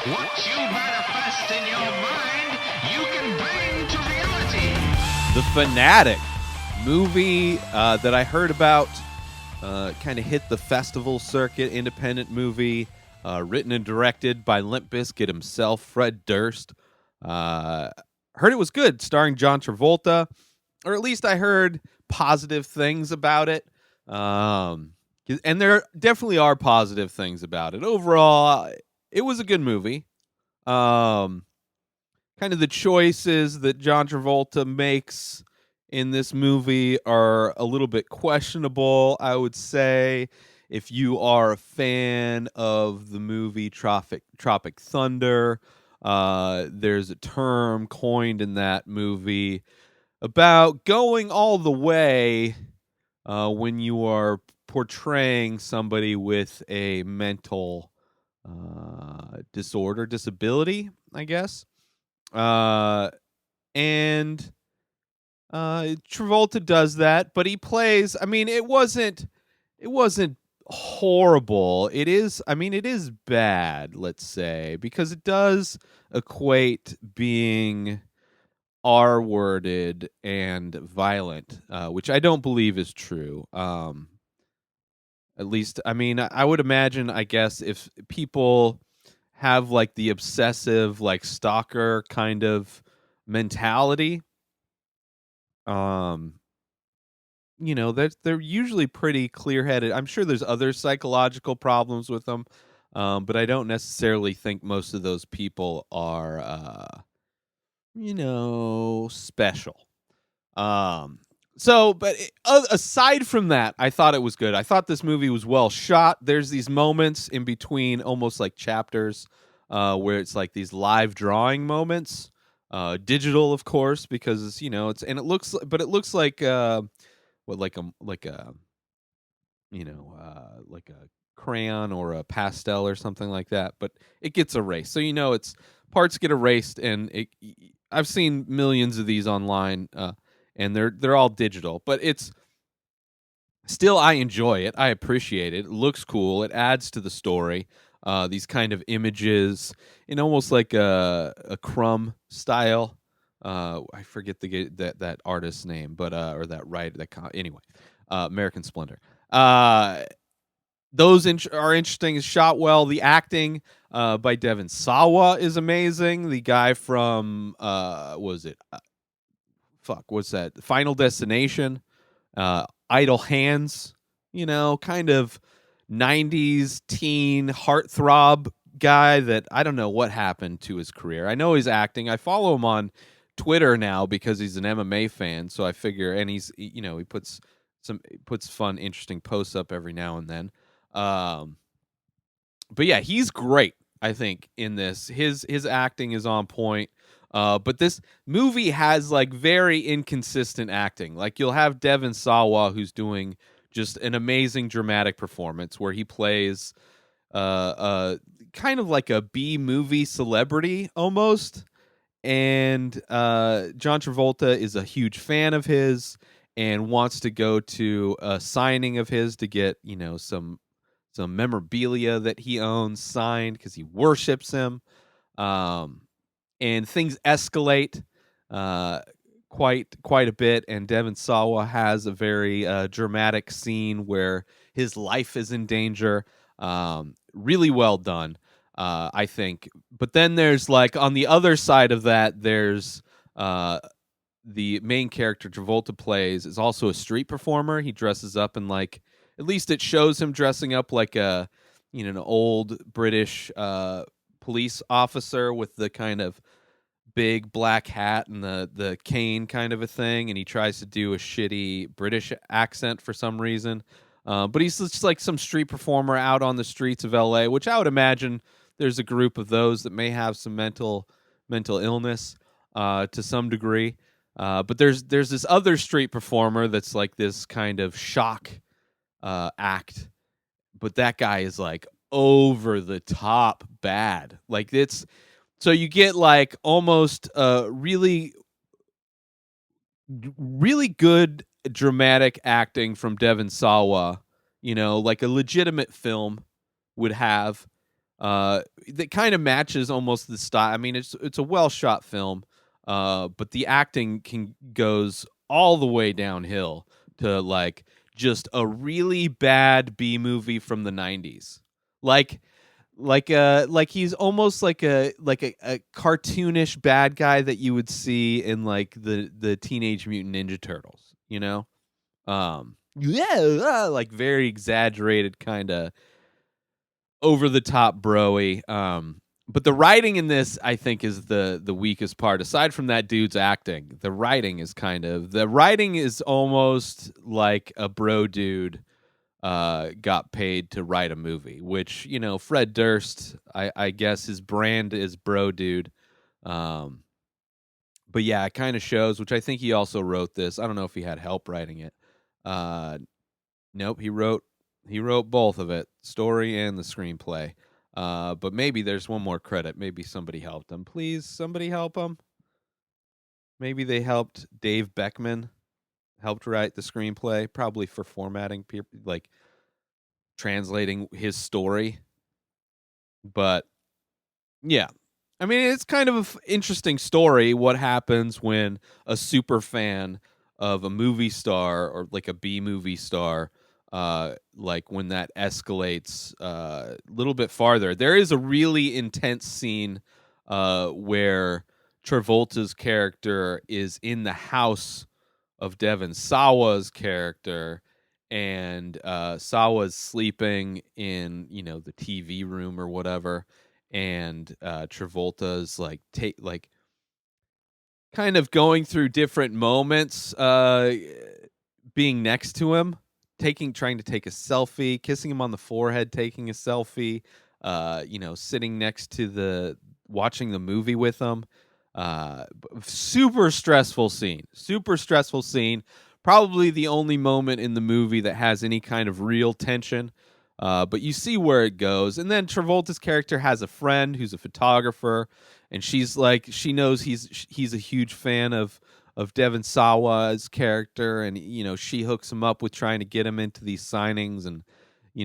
What you manifest in your mind, you can bring to reality. The Fanatic movie that I heard about kind of hit the festival circuit, independent movie, written and directed by Limp Bizkit himself, Fred Durst. Heard it was good, starring John Travolta, or at least I heard positive things about it. And there definitely are positive things about it. Overall, it was a good movie. Kind of the choices that John Travolta makes in this movie are a little bit questionable, I would say. If you are a fan of the movie Tropic Thunder, there's a term coined in that movie about going all the way when you are portraying somebody with a mental disability, I guess. And Travolta does that, but he plays. I mean, it wasn't horrible. It is. I mean, it is bad. Let's say because it does equate being R-worded and violent, which I don't believe is true. At least, I mean, I would imagine. I guess if people have like the obsessive, like stalker kind of mentality, um, they're usually pretty clear-headed. I'm sure there's other psychological problems with them, but I don't necessarily think most of those people are, special. Um, but aside from that, I thought it was good. I thought this movie was well shot. There's these moments in between, almost like chapters, where it's like these live drawing moments, digital, of course, because it looks like what like a crayon or a pastel or something like that, but it gets erased. So it's parts get erased, and I've seen millions of these online, and they're all digital, but it's still, I enjoy it. I appreciate it. It looks cool. It adds to the story. These kind of images in almost like a crumb style. I forget that artist's name, but or that anyway. American Splendor. Those are interesting. It's shot well. The acting by Devon Sawa is amazing. The guy from was it? What's that? Final Destination. Idle Hands. Kind of 90s teen heartthrob guy that I don't know what happened to his career. I know he's acting. I follow him on Twitter now because he's an MMA fan. So I figure, and he puts fun, interesting posts up every now and then. But yeah, he's great. I think in this, his acting is on point. But this movie has like very inconsistent acting. Like you'll have Devon Sawa, who's doing just an amazing dramatic performance where he plays kind of like a B movie celebrity almost. And John Travolta is a huge fan of his and wants to go to a signing of his to get some memorabilia that he owns signed because he worships him. And things escalate quite a bit, and Devon Sawa has a very dramatic scene where his life is in danger. Really well done, I think. But then there's like on the other side of that, there's the main character Travolta plays is also a street performer. He dresses up in like, at least it shows him dressing up like an old British police officer with the kind of big black hat and the cane kind of a thing, and he tries to do a shitty British accent for some reason. But he's just like some street performer out on the streets of LA, which I would imagine there's a group of those that may have some mental illness to some degree. But there's this other street performer that's like this kind of shock act, but that guy is like over the top bad. Like it's so you get like almost really good dramatic acting from Devon Sawa, like a legitimate film would have. that kind of matches almost the style. I mean, it's a well shot film, but the acting can goes all the way downhill to like just a really bad B movie from the '90s, like like he's almost like a cartoonish bad guy that you would see in like the Teenage Mutant Ninja Turtles, you know? Yeah, like very exaggerated kind of over the top broy. But the writing in this, I think, is the weakest part. Aside from that dude's acting, the writing is almost like a bro dude got paid to write a movie. Which Fred Durst, I guess his brand is bro dude. Um, but yeah, it kind of shows. Which I think he also wrote this. I don't know if he had help writing it. Uh, Nope, he wrote both of it, story and the screenplay. But maybe there's one more credit. Maybe somebody helped him. Please, somebody help him. Maybe they helped Dave Beckman helped write the screenplay, probably for formatting, like translating his story. But yeah, I mean, it's kind of an interesting story. What happens when a super fan of a movie star or like a B movie star, like when that escalates a little bit farther? There is a really intense scene where Travolta's character is in the house of Devon Sawa's character, and Sawa's sleeping in the TV room or whatever, and Travolta's like kind of going through different moments, being next to him, trying to take a selfie, kissing him on the forehead, taking a selfie, sitting next to watching the movie with him. Super stressful scene. Super stressful scene. Probably the only moment in the movie that has any kind of real tension. But you see where it goes. And then Travolta's character has a friend who's a photographer, and she knows he's a huge fan of Devon Sawa's character, and she hooks him up with trying to get him into these signings and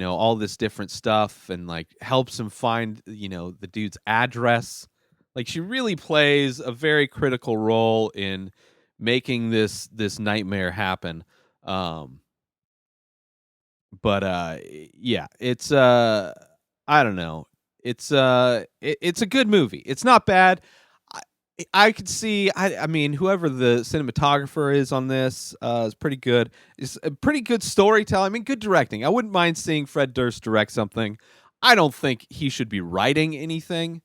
all this different stuff, and like helps him find the dude's address. Like, she really plays a very critical role in making this nightmare happen. Um, but yeah, it's I don't know. It's a good movie. It's not bad. I, I could see. I mean, whoever the cinematographer is on this is pretty good. It's a pretty good storytelling. I mean, good directing. I wouldn't mind seeing Fred Durst direct something. I don't think he should be writing anything.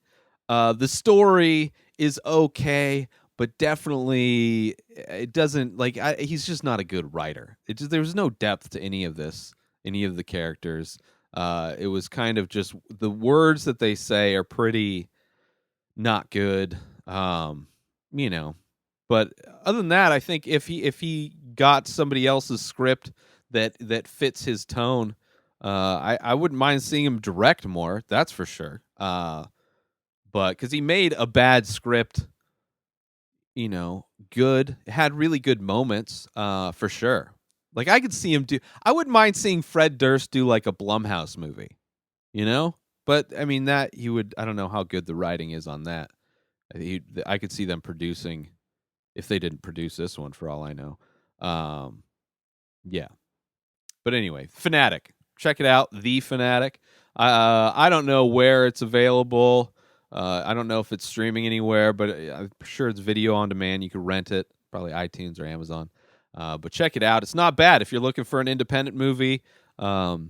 The story is okay, but definitely it doesn't he's just not a good writer. There was no depth to any of this, any of the characters. It was kind of just the words that they say are pretty not good. Um, you know, but other than that, I think if he got somebody else's script that fits his tone, I wouldn't mind seeing him direct more. That's for sure. But because he made a bad script, good, it had really good moments, for sure. Like, I could see him do. I wouldn't mind seeing Fred Durst do like a Blumhouse movie, you know. But I mean that he would. I don't know how good the writing is on that. I could see them producing if they didn't produce this one, for all I know. Um, yeah. But anyway, Fanatic. Check it out, The Fanatic. I don't know where it's available. I don't know if it's streaming anywhere, but I'm sure it's video on demand. You can rent it, probably iTunes or Amazon. But check it out. It's not bad if you're looking for an independent movie about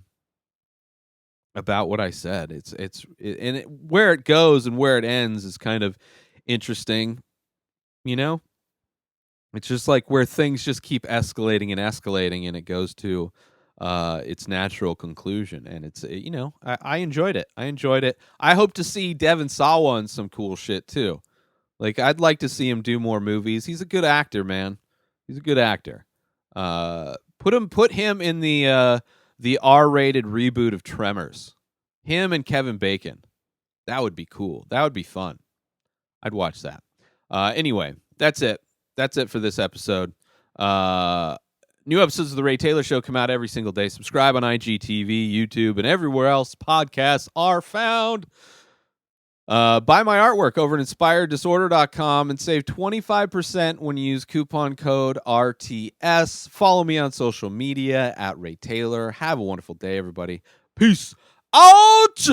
what I said. Where it goes and where it ends is kind of interesting. You know, it's just like where things just keep escalating and escalating, and it goes to its natural conclusion. And it's I enjoyed it. I hope to see Devon Sawa in some cool shit too. Like, I'd like to see him do more movies. He's a good actor, man. He's a good actor. Put him in the R-rated reboot of Tremors. Him and Kevin Bacon. That would be cool. That would be fun. I'd watch that. Anyway, that's it. That's it for this episode. New episodes of The Ray Taylor Show come out every single day. Subscribe on IGTV, YouTube, and everywhere else podcasts are found. Buy my artwork over at inspireddisorder.com and save 25% when you use coupon code RTS. Follow me on social media at Ray Taylor. Have a wonderful day, everybody. Peace out!